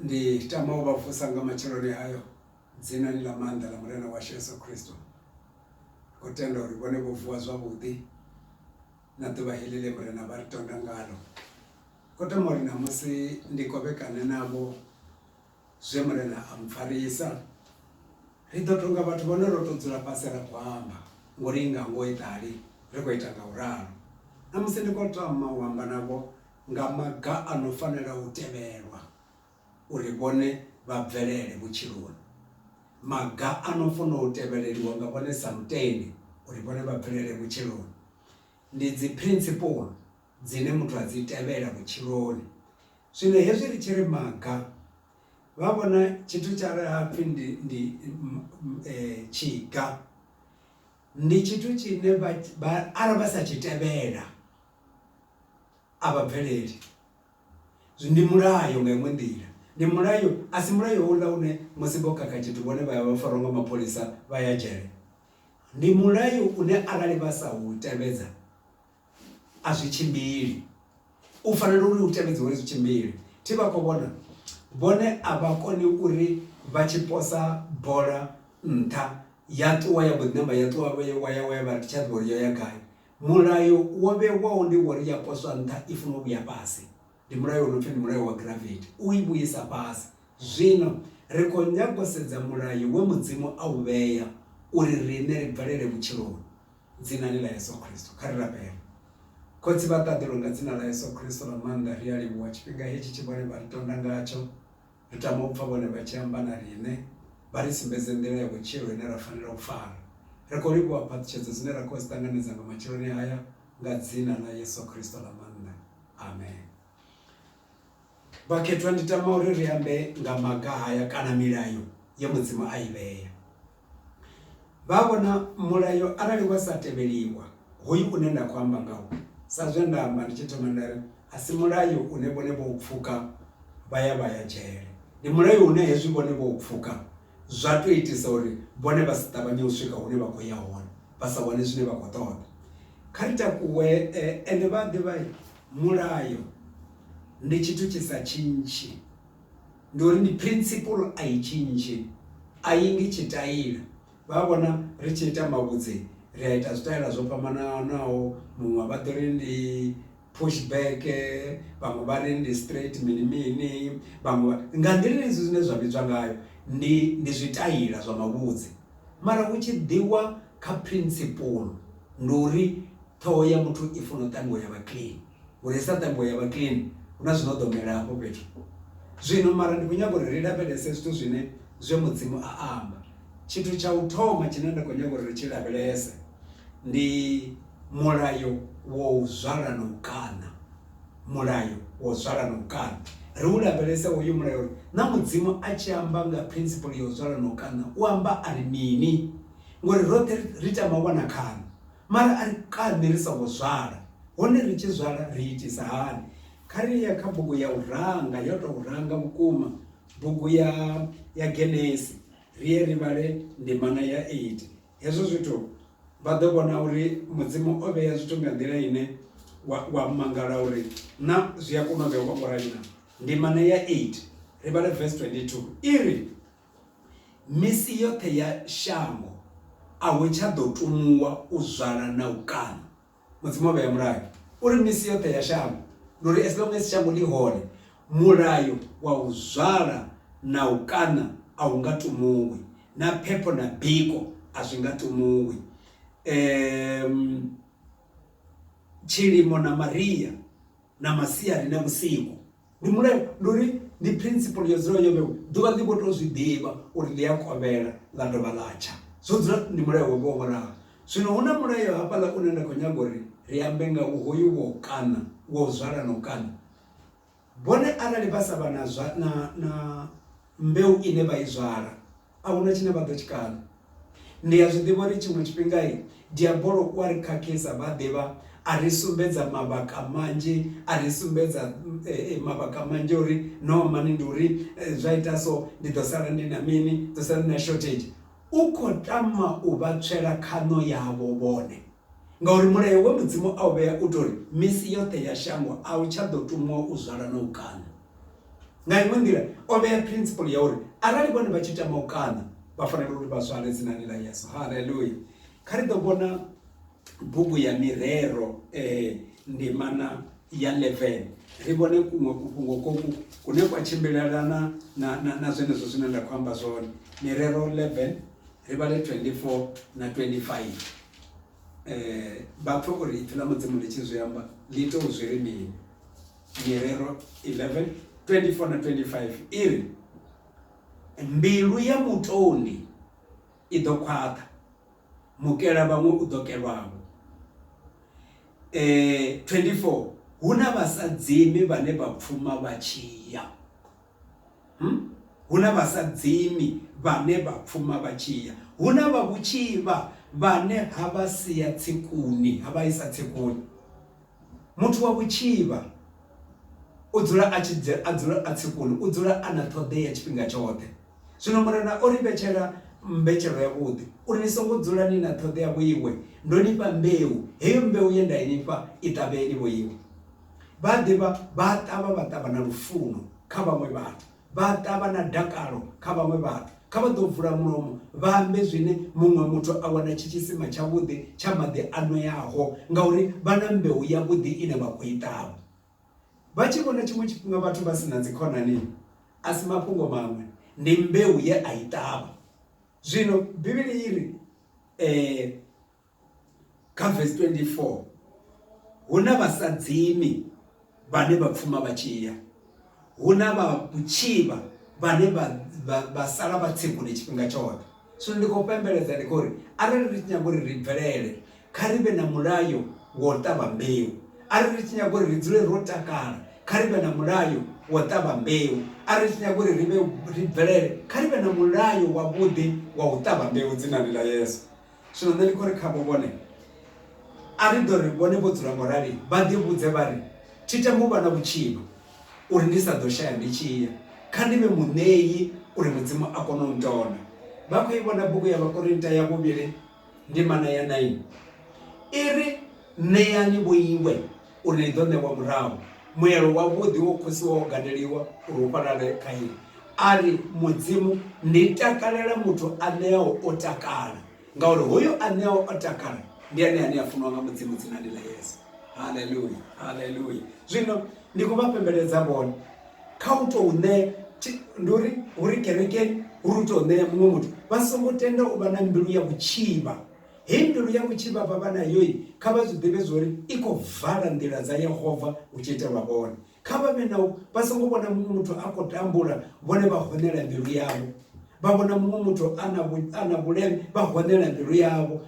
ndi tama ubavusa ngamachironi hayo dzina ni la manda la murena wa Yesu Kristo kutenda uribone buvuwa zwavhuḓi na ḓuvha heḽi ḽe murena vha ri tonda ngalo kote murena musi ndi kovhekane navho zwe murena a mpfarisa ri ḓo tonga vhathu vhone ro to dzula fhasi ra khou amba ngori nga ngo iṱali ri khou ita ngauralo na musi ndi khou tama u amba navho nga maga ano fanela u tevhelwa uri vhone vha bvelele vhutshiloni. Maga ano fanela u tevheleliwa nga vhone sa mutendi uri vhone vha bvelele vhutshiloni ndi dzi principle dzine muthu a dzi tevhela vhutshiloni. Zwino hezwi ri tshi ri maga vha vhona tshithu tsha ri hapfhi ndi tshiga ndi tshithu tshine arali vha sa tshi tevhela a vha bveleli. Ndi mulayo nga iṅwe nḓila, ndi mulayo, a si mulayo uḽa une musi vho kaka tshithu vhone vha ya vha farwa nga mapholisa vha ya dzhele. Ndi mulayo une arali vha sa u tevhedza a zwi tshimbili, u fanela uri u tevhedze uri zwi tshimbili. Thi vha khou vhona vhone a vha koni uri vha tshi posa bola nṱha ya ṱuwa ya mbo ḓi namba ya ṱuwa waya vha tsha ḓivha uri yo ya gai. Mulayo wo vhewaho ndi wori ya poswa nṱha i funa u vhuya fhasi, ndi mulayo uno pfhi ndi mulayo wa gravity, u i vhuisa fhasi. Zwino ri khou nyaga u sedza mulayo we mudzimu a u vhea uri riṋe ri bvelele vhutshiloni dzinani ḽa Yesu Kristo. Kha ri rabele. Khotsi vha ṱaḓelwa nga dzina ḽa Yesu Kristo ḽa maanḓa ri a livhuwa tshifhinga hetshi tshi vhone vha ri tonda ngatsho. Ri tama u pfha vhone vha tshi amba na riṋe vha ri sumbedze nḓila ya vhutshilo ine ra fanela u fara. Ri khou livhuwa phaṱhutshedzo dzine ra khou dzi ṱanganedza nga matshiloni haya nga dzina ḽa Yesu Kristo ḽa maanḓa. Amen. Vhakhethwa ndi tama uri ri ambe nga maga haya kana milayo ye mudzimu a i vhea. Vha vhona mulayo arali wa sa tevheliwa hoyu une nda khou amba ngawo, sa zwe nda amba ndi tshi thoma nda ri a si mulayo une vhone vho u pfhuka vha ya dzhele. Ndi mulayo une hezwi vhone vho u pfhuka zwa to itisa uri vhone vha si ṱavhanye u swika hune vha khou ya hone, vha sa wane zwine vha khou ṱoḓa. Kha ri takuwe ende vha ḓivha mulayo ndi tshithu tshi sa tshintshe, ndi uri ndi principle a i tshintshe, a i ngi tshitaila. Vha vhona ri tshi ita mavhudzi ri a ita zwitaila zwo fhambananaho, muṅwe vha ḓo ri ndi pushback, vhaṅwe vha ri ndi straight mini vhaṅwe nga nḓila izwi zwine zwa vhidzwa ngayo ndi zwitaila zwa mavhudzi. Mara hu tshi ḓiwa kha principle ndi uri ṱhoho ya muthu i funa u ṱangiwa ya vha clean, uri sa ṱangiwa ya vha clean huna zwino ḓo mela hafho fhethu. Zwino mara ndi khou nyaga uri ri lavhelese zwithu zwine zwe mudzimu a amba. Tshithu tsha u thoma tshine nda khou nyaga uri ri tshi lavhelese ndi mulayo wa u zwala na u kana. Mulayo wa u zwala na u kana, ri u lavhelese hoyu mulayo uri na mudzimu a tshi amba nga principle ya u zwala na u kana u amba ari mini, ngori roṱhe ri tama u wana khana mara ari kani ri songo zwala. Hone ri tshi zwala ri itisa hani? Kha ri ya kha bugu ya u ranga, yo tou ranga vhukuma, bugu ya Genesi, ri ye ri vhale ndimana ya 8. Hezwo zwithu vha ḓo vhona uri mudzimu o vhea zwithu nga nḓila ine wa mangala uri na zwi a kona u vhewa ngorali na. Ndimana ya 8 ri vhale verse 22 iri misi yoṱhe ya shango a hu tsha ḓo tumuwa u zwala na u kana. Mudzimu o vhea mulayo uri misi yoṱhe ya shango, ndi uri as long as shango ḽi hone mulayo wa u zwala na u kana a hu nga tumuwi, na phepho na biko a zwi nga tumuwi. Tshilimo na maria na masiari na vhusiku ndi mulayo, ndi uri ndi principle yo dzula yo vhewa. Ḓuvha ḽi vho to zwi ḓivha uri ḽi a kovhela ḽa dovha ḽa tsha, zwo dzula ndi mulayo wo vhewa ngoralo. Zwino hu na mulayo hafhaḽa une nda khou nyaga uri ri ambe nga hoyu wo kana, wo zwala na u kana. Vhone arali vha sa vha na mbeu ine vha i zwala a huna tshine vha ḓo tshi kana. Ndi ya zwiḓivha uri tshiṅwe tshifhinga diabolo u a ri khakhisa vha ḓivha a ri sumbedza mavhaka manzhi, a ri sumbedza mavhaka manzhi uri no mani ndi uri zwa ita so ndi ḓo sala ndi na mini, ḓo sala ndi na shortage. U khou tama u vha tswela khano yavho vhone, ngauri mulayo we mudzimu a u vhea u tori misi yoṱhe ya shango a u tsha ḓo tumuwa u zwala na u kana. nga iṅwe nḓila o vhea principle ya uri arali vhone vha tshi tama u kana vha fanela uri vha swale dzinani ḽa Yesu. Haleluya. Kha ri ḓo vhona bugu ya Mirero ndimana ya 11 ri vhone kuṅwe kufhungo koku kune kwa tshimbilelana na zwenezwo zwine nda khou amba zwone. Mirero 11 ri vhale 24 na 25 vha pfha uri ipfhi ḽa Mudzimu ḽi tshi zwi amba ḽi tou zwi ri mini. Mirero 11 24 na 25 iri mbilu ya mutoni i ḓo khwaṱha, mukela vhaṅwe u ḓo kelwavho. 24 huna vhasadzimi vhane vha pfuma vha tshiya. Huna vhasadzimi vhane vha pfuma vha tshiya. Huna vha vhutshivha vhane ha vha sia tsikuni, ha vha isa tsikuni. Muthu wa vhutshivha u dzula a tsikuni, u dzula a na ṱhoḓea tshifhinga tshoṱhe. Zwino Murena o ri vhetshela mbetshelo ya vhuḓi uri ni songo dzula ni na ṱhoḓea vhoiwe, ndo nifha mbeu, heyo mbeu ye nda inifha i ṱavheni vhoiwe. Vha ḓivha vha ṱavha na lufuno kha vhaṅwe vhathu, vha ṱavha na dakalo kha vhaṅwe vhathu. Kha vha ḓo vula mulomo vha ambe zwine muṅwe muthu a wana tshisima tshavhuḓi tsha maḓi anoyaho, ngauri vha na mbeu ya vhuḓi ine vha khou i ṱavha. Vha tshi vhona tshiṅwe tshifhinga vhathu vha sina dzikhonani, a si mafhungo maṅwe, ndi mbeu ye a i ṱavha. Zwino Bivhili iri kha verse 24 huna vhasadzimi vhane vha pfuma vha tshiya, huna vha vhutshivha vhane vha sala vha tsikuni tshifhinga tshoṱhe. Zwino ndi khou pembeledza ndi khou ri arali ri tshi nyaga uri ri bvelele, kha ri vhe na mulayo wa u ṱavha mbeu. Arali ri tshi nyaga uri ri dzule ro takala, kha ri vhe na mulayo wa u ṱavha mbeu. Arali ri tshi nyaga uri ri bvelele, kha ri vhe na mulayo wavhuḓi wa u ṱavha mbeu dzinani ḽa Yesu. Zwino nṋe ndi khou ri khavho vhone a ri ḓo ri vhone vho dzula ngo rali vha ḓi vhudze vha ri thi tama u vha na vhutshivha uri ndi sa ḓo shaya ndi tshiya, kha ndi vhe muṋeyi uri Mudzimu a kone u ntona. Vha khou i vhona bugu ya Vhakorinta ya 2 ndimana ya 9 iri ṋeani vhoiwe uri ni ḓo ṋewa murahu, muelo wavhuḓi wo khosiwa wo gadeliwa uri u fhalale kha iwe. Ari Mudzimu ndi takalela muthu a ṋeaho o takala, ngauri hoyo a ṋeaho o takala ndi ane a funwa nga Mudzimu dzinani ḽa Yesu. Haleluya, haleluya. Zwino ndi khou vha pembeledza vhone kha u tou ṋea, ndi uri kerekeni uri u tou ṋea muṅwe muthu, vha songo tenda u vha na mbilu ya vhutshivha. Hei mbilu ya vhutshivha vha na yoi, kha vha zwi ḓivhe zwori i khou vala nḓila dza Yehova hu tshi itelwa vhone. Kha vha vhe na vha songo vhona muṅwe muthu a khou tambula vhone vha honela mbilu yavho, vha vhona muṅwe muthu a na vhuleme vha honela mbilu yavho.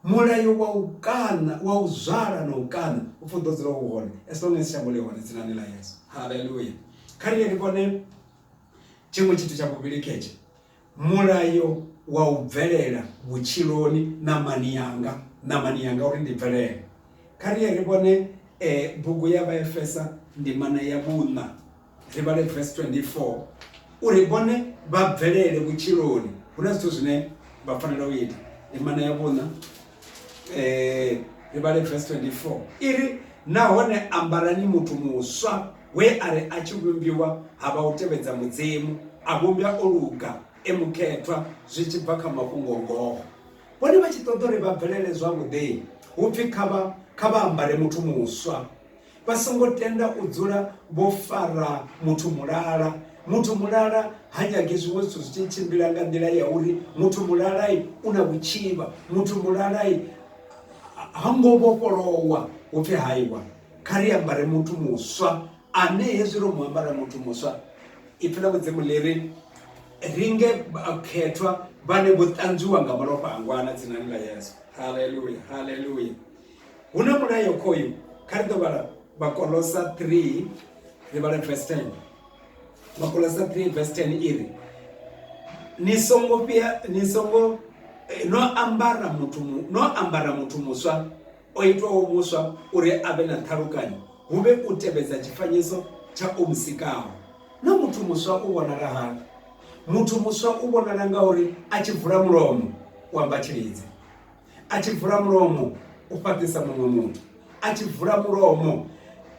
Mulayo wa u kana, wa u zvala na u kana u pfha ḓo dzula u hone as long as shango ḽi hone dzinani ḽa Yesu. Haleluya. Kha ri vhone tshiṅwe tshithu tsha vhuvhili khetshe, mulayo wa u bvelela vhutshiloni na mani yanga uri ndi bvelele. Kha ri vhone bugu ya Vhaefesa ndimana ya 4 ri vhale verse 24 uri vhone vha bvelele vhutshiloni. Huna zwithu zwine vha fanela u ita. Ndimana ya 4 ri vhale verse 24 iri nahone ambarani muthu muswa we are a tshi vhumbiwa ha vha u tevhedza Mudzimu, a vhumbwa o luga e mukhethwa zwi tshi bva kha mafhungo ngoho. Vhone vha tshi ṱoḓa uri vha bvelele zwavhuḓi, hu pfhi kha vha ambare muthu muswa. Vha songo tenda u dzula vho fara muthu mulala. Muthu mulala ha nyagi zwiṅwe zwithu zwi tshi tshimbila nga nḓila ya uri muthu mulala u na vhutshivha, muthu mulala ha ngo vhofholowa. Hu pfhi haiwa kha ri ambare muthu muswa, ane hezwi ro mu ambara muthu muswa ipfhi ḽa Mudzimu ḽi ringe khethwa vhane vho ṱanzwiwa nga malofha a ngwana dzinani ḽa Yesu. Haleluya, haleluya. Huna mulayo khoyu, kha ri ḓo vhala Vhakolosa 3 ri vhala verse 10. Vhakolosa 3 verse 10 iri no ambara muthu muswa o itwaho muswa uri avhe na ṱhalukanyo, hu vhe u tevhedza tshifanyiso tsha o musikaho. Na muthu muswa u vhonala hani? Muthu muswa u vhonala ngauri a tshi vula mulomo u amba tshilidzi, a tshi vula mulomo u fhaṱisa muṅwe muthu, a tshi vula mulomo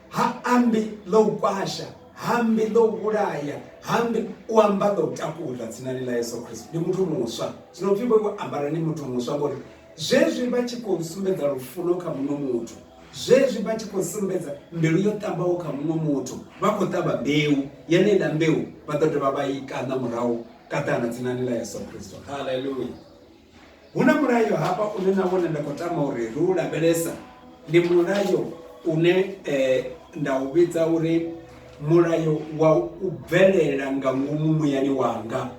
ha ambi ḽa u kwasha, hambi ḓo vhulaya, hambi u amba ḓo takula dzinani ḽa Yesu Kristo. Ndi muthu muswa. Zwino pfhi vho ambara ni muthu muswa ngori zwezwi vha tshi khou sumbedza lufuno kha muṅwe muthu, zwezwi vha tshi khou sumbedza mbilu yo ṱambaho kha muṅwe muthu, vha khou ṱavha mbeu, yeneiḽa mbeu vha ḓo dovha vha i kaṋa murahu kaṱana dzinani ḽa Yesu Kristo. Haleluya. Huna mulayo hapa une na wone nda khou tama uri ri u lavhelesa, ndi mulayo une nda u vhidza uri mulayo wa u bvelela nga ngomu muyani wanga.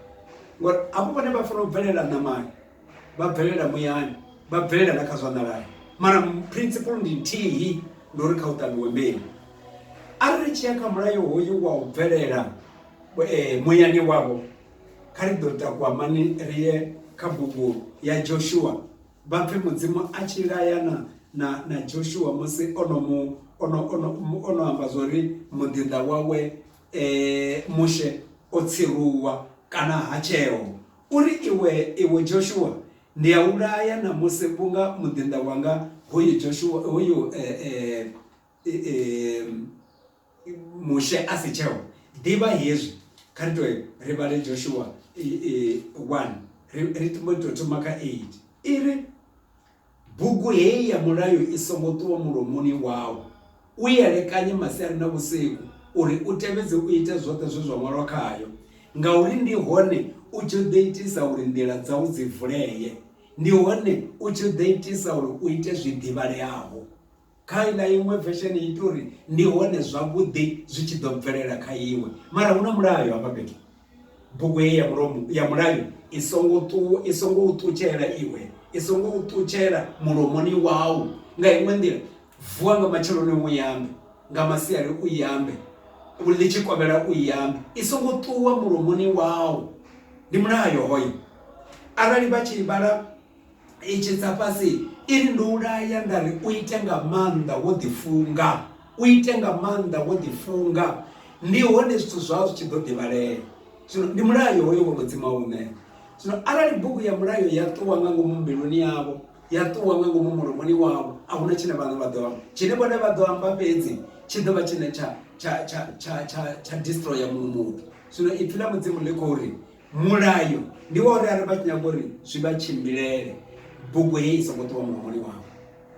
Ngori avho vhane vha fanela u bvelela ṋamani vha bvelela muyani, vha bvelela na kha zwa nḓalani, mara principle ndi nthihi, ndi uri kha u ṱavhiwe mbeu. Arali ri tshi ya kha mulayo hoyu wa u bvelela muyani wavho, kha ri ḓo takuwa mani ri ye kha bugu ya Joshua. Vha pfhi Mudzimu a tshi layana na Joshua musi ono amba zwori muḓinḓa wawe mushe o tsiruwa kana ha tsheo, uri iwe Joshua ndi ya u laya na musi vhunga muḓinḓa wanga hoyu Joshua hoyu mushe a si tsheo. Ḓivha hezwi, kha ri tou ri vhale Joshua 1 ri tou thoma kha 8 iri bugu heyi ya mulayo i songo ṱuwa mulomoni wau, u elekanye masiari na vhusiku uri u tevhedze u ite zwoṱhe zwe zwa ṅwalwa khayo, ngauri ndi hone u tshi ḓo itisa uri nḓila dzau dzi vuleye, ndi hone u tshi ḓo itisa uri u ite zwiḓivhaleaho. Kha iḽa iṅwe version i ita uri ndi hone zwavhuḓi zwi tshi ḓo bvelela kha iwe. Mara huna mulayo hafha fhethu, bugu heyi ya mulayo i songo u ṱutshela iwe, i songo u ṱutshela mulomoni wau. Nga iṅwe nḓila, vuwa nga matsheloni u yambe, nga masiari u yambe, ḽi tshi kovhela u yambe, i songo ṱuwa mulomoni wau. Ndi mulayo hoyo. Arali vha tshi vhala i tshi tsa fhasi iri ndi u laya nda ri u ite nga maanḓa wo ḓifunga, u ite nga maanḓa wo ḓifunga, ndi hone zwithu zwau zwi tshi ḓo ḓivhalea. Zwino ndi mulayo hoyo wa Mudzimu u ṋea. Zwino arali bugu ya mulayo ya ṱuwa nga ngomu mbiluni yavho, ya ṱuwa nga ngomu mulomoni wavho, ahuna tshine vhane vha ḓo amba. Tshine vhone vha ḓo amba fhedzi tshi ḓo vha tshine tsha destroy ya muṅwe muthu. Zwino ipfhi ḽa Mudzimu ḽi khou ri mulayo ndi wa uri arali vha tshi nyaga uri zwi vha tshimbilele, bugu heyi i songo ṱuwa mulomoni wavho.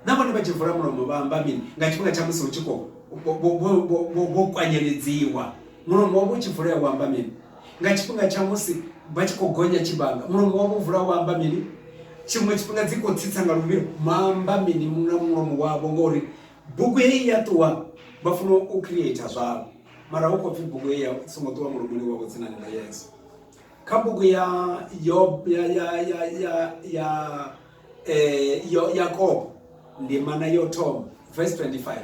Na vhone vha tshi vula mulomo vha amba mini nga tshifhinga tsha musi hu tshi khou vho kwanyeledziwa, mulomo wavho u tshi vulea wa amba mini? Nga tshifhinga tsha musi vha tshi khou gonya tshivhanga, mulomo wavho vula wa amba mini? Tshiṅwe tshifhinga dzi khou tsitsa nga luvhilo, maamba mini na mulomo wavho? Ngori bugu heyi ya ṱuwa vha funa u creator zwavho, mara hu khou pfhi bugu heyi ya songo ṱuwa mulomoni wavho dzinani ḽa Yesu. Kha bugu ya Yakobo ndima yo thoma verse 25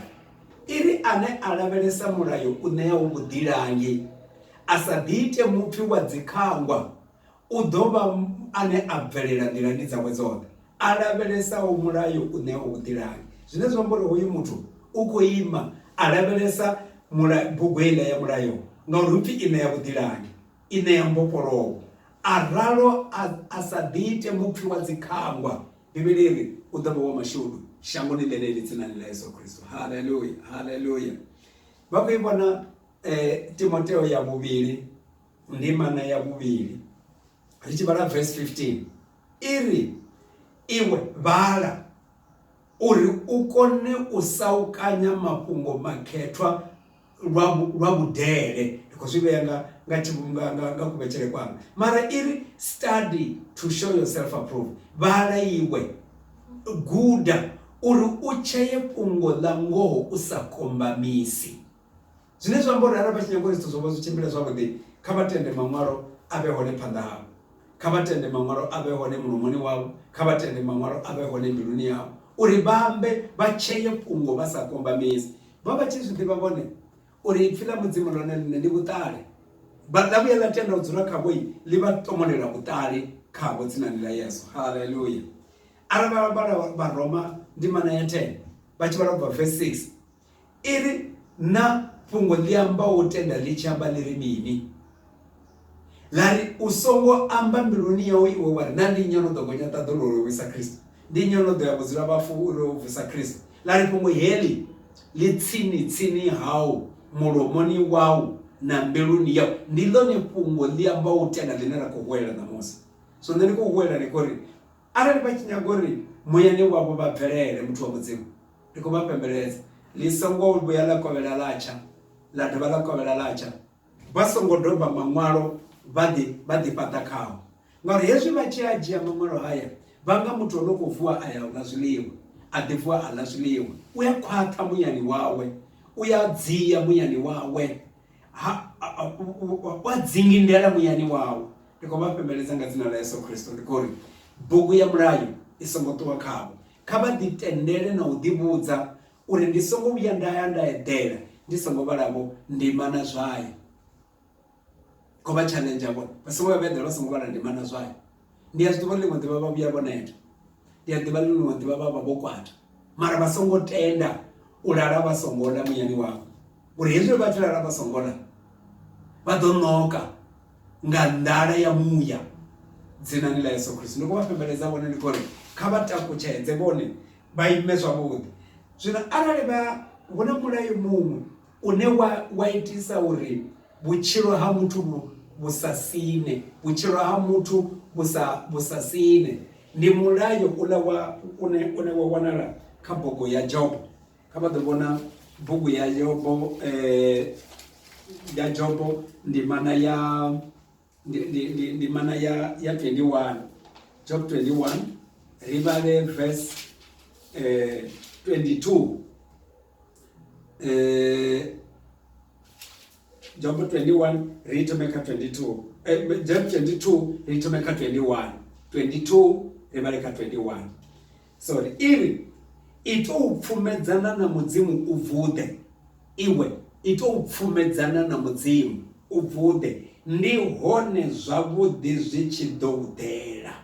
iri ane a lavhelesa mulayo u ṋeaho vhuḓilangi, a sa ḓiite mupfhi wa dzikhangwa, u ḓo vha ane a bvelela nḓilani dzawe dzoṱhe, a lavhelesaho mulayo u ṋeaho vhuḓilangi. Zwine zwa amba uri hoyu muthu u khou ima a lavhelesa bugu heiḽa ya mulayo, ngauri hu pfhi i ṋea vhuḓilangi, i ṋea mbofholowo. Aralo a sa ḓiite mupfhi wa dzikhangwa, Bivhili iri u ḓo vha wa mashudu shangoni ḽeneḽi dzinani ḽa Yesu Kristo. Haleluya, haleluya. Vha khou i vhona Timoteo ya 2 ndimana ya 2 ri tshi vhala verse 15 iri iwe vhala uri u kone u saukanya mafhungo makhethwa lwa vhudele. Ndi khou zwi vhea nga kuvhetshele kwanga, mara iri study to show yourself approved. Vhala iwe, guda uri u tsheye fhungo ḽa ngoho u sa kombamisi. Zwine zwa amba uri arali vha tshi nyaga uri zwithu zwo vha zwi tshimbile zwavhuḓi, kha vha tende maṅwalo a vhe hone phanḓa havho, kha vha tende maṅwalo a vhe hone mulomoni wavho, kha vha tende maṅwalo a vhe hone mbiluni yavho, uri vha ambe vha tsheye fhungo vha sa kombamisi. Vha tshi zwi ḓivha vhone uri ipfhi ḽa Mudzimu ḽone ḽine ndi vhuṱali, ḽa vhuya ḽa tenda u dzula khavho ḽi vha tomolela vhuṱali khavho dzinani ḽa Yesu. Haleluya. Arali vha vhala Vharoma ndimana ya 10 vha tshi vhala ubva verse 6 iri na fhungo ḽi ambaho u tenda ḽi tshi amba ḽi ri mini? Ḽari u songo amba mbiluni yawe iwe wari na ndi nnyi no ḓo gonya ṱaḓo uri u vhuisa Kristo, ndi nnyi no ḓo ya vhudzula vhafu uri u bvisa Kristo. Ḽari fhungo heḽi ḽi tsini hau mulomoni wau na mbeluni yao. Ndilo ni fungo ambao utenda linala kuhwela na Musa. So ndani kuhwela ni kori ara ni bakinya gori muyane wabo bapelele mtu wa muzimu ndiko bapembeleza lisongo ubuyala kwa belalacha la tabala kwa belalacha basongo doba mamwaro badi patakao ngori Yesu bachiaji ya mamwaro haya banga mtu olokuvua aya unazuliwa adivua anazuliwa uyakwata muyani wawe uyadzia muyani wawe wadzingindela muyani wawe ndiko bapembeleza ngazina la Yesu Kristo ndikori bugu ya murayo isongotowa kabo kaba ditendele na udibuza uri ndisongo byandayanda edela ndisongo balabo ndimana zwayo koba challenge abo basongo bedela basongo bala ndimana zwayo ndiyazitubali ngo ndibaba byaboneta ndiyadibali ngo ndibaba babokwata mara basongo tenda ulala basongola muyani wabo uri yezo batula basongola badonoka ngandala ya muya dzina ni la Yesu Kristo ndiko bapembeleza bona ndikore khabata kuchenze bone bayimezwa bodi zwina arali ba bona mulayo mumu une waitisa uri buchiro ha muthu busasine buchiro ha muthu busasine ndi mulayo ula wa une wa wanala kabogo ya Job kaba dobona bugu ya Job ya Job ndi mana ya di mana ya 21 Job 21 ribale verse 22 Job 21 ritomeka 22 Job 22 ritomeka 22 ribaleka 21 sorry ili ito upfumedzana na mudzimu uvude iwe ito upfumedzana na mudzimu uvude ndi hone zwavhuḓi zwi tshi ḓo udela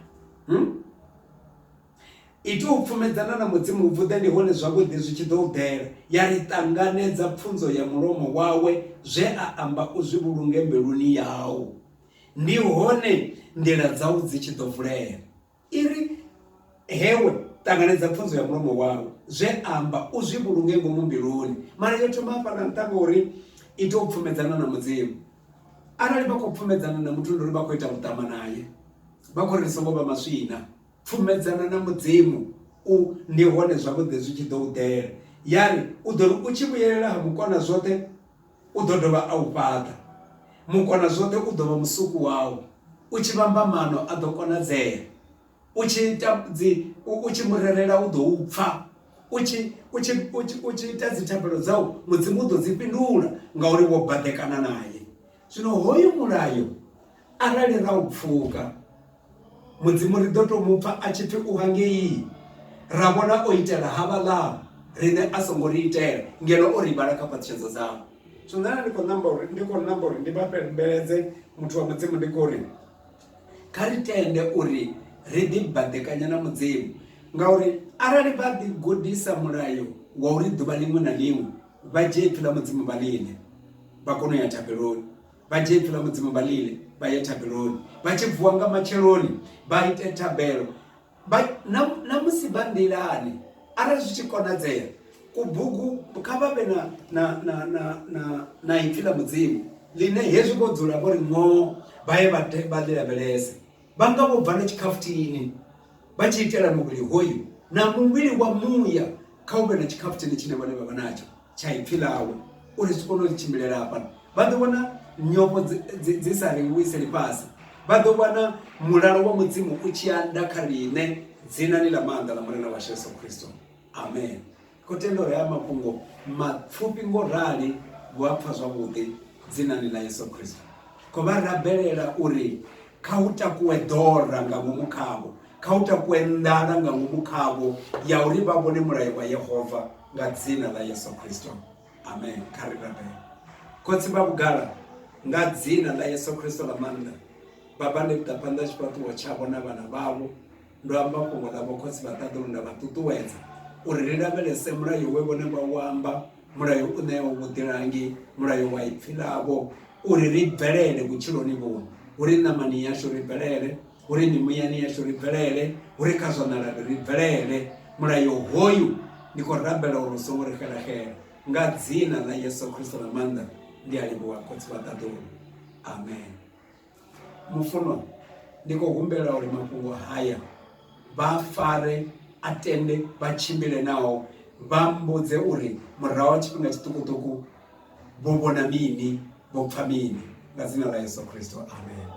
ito upfumedzana na mudzimu uvude ndi hone zwavhuḓi zwi tshi ḓo udela ya ri ṱanganedza pfunzo ya mulomo wawe zwe a amba u zwi vhulunge mbeluni yawo ndi hone nḓila dzawu dzi tshi ḓo vulea iri hewe ṱanganedza pfunzo ya mulomo wawe zwe amba u zwi vhulunge ngomu mbeluni mara yo thoma hafha na nṱhanga uri ito upfumedzana na mudzimu arali bako pfumedzana na muthu ndori bako ita mutama naye bako ri songo ba maswina pfumedzana na mudzimu ndi hone zwavhuḓi zwi tshi ḓo udela yani u ḓo u tshi vhuyelela ha mukona zwoṱhe u ḓo dovha a u fhaṱa mukona zwoṱhe u ḓo vha musuku wawo u tshi vhamba mano a ḓo konadzea u tshi murerela u ḓo u pfha u tshi ita dzithabelo dzau mudzimu u ḓo dzi fhindula ngauri wo badekana naye zwino hoyu mulayo arali ra upfuka mudzimu ri ḓo to mupfa a tshi pfi u hangei ra vhona o itela havhala rine a songo ri itela ngeno o ri bala kha patshedzo dzavho so nṋe ndi khou namba uri ndi vhapembeledze muthu wa mudzimu ndi khou uri kha ri tende uri ri ḓi badekanya na mudzimu ngauri arali vha ḓi gudisa mulayo wa uri ḓuvha ḽiṅwe na ḽiṅwe vha dzhie pfhi ḽa mudzimu vha ḽine vha kone u ya thabeloni vha dzhie pfhi ḽa mudzimu vha ḽile vha ye thabeloni vha tshi vuwa nga matsheloni vha ite thabelo na musi vha nḓilani arali zwi tshi konadzea kubugu kha vha vhe na ipfhi ḽa mudzimu ḽine hezwi vho dzula vho ri ṅo vha ye vha ḽi lavhelese vha nga vho bva na tshikhafuthini vha tshi itela muvhili hoyu na muvhili wa muya kha u vhe na tshikhafuthini tshine vhane vha vha natsho tsha ipfhi ḽawe uri zwi kone u tshimbilela hafha vha ḓo vhona nyofho dzi sa ringwiseli fhasi vha ḓo vhona mulalo wa mudzimu u tshi anda kha riṋe dzinani ḽa maanḓa ḽa murena washu Yesu Kristo amen khou tenda uri haya mafhungo mapfufhi ngo rali vhu a pfha zwavhuḓi dzinani ḽa Yesu Kristo khou vha rabelela uri kha u takuwe ḓora nga ngomu khavho kha u takuwe nḓala nga ngomu khavho ya uri vha vhone mulayo wa Yehova nga dzina ḽa Yesu Kristo amen kha ri rabele khotsi vha vhugala nga dzina ḽa Yesu Kristo ḽa maanḓa baba ndi ḓa phanḓa tshifhaṱuwo tshavho na vhana vhavho ndo amba fhungo ḽavho khotsi vha ṱaḓulu nda vha ṱuṱuwedza uri ri lavhelese mulayo we vhone vha u amba mulayo u ṋea vhuḓilangi mulayo wa ipfhi ḽavho uri ri bvelele vhutshiloni vhuno uri ṋamani yashu ri bvelele uri mimuyani yashu ri bvelele uri kha zwanala ri bvelele mulayo hoyu ndi khou rabela uri u songo ri xelaxela nga dzina ḽa Yesu Kristo ḽa maanḓa ndi alivhuwa khotsi wa ṱaḓulu. Amen. Mufunwa ndi khou humbela uri mafhungo haya vha fare, atende, vha tshimbile nao, vha mbudze uri murahu ha tshifhinga tshiṱukuṱuku vho vhona mini, vho pfha mini, nga dzina ḽa Yesu Kristo. Amen.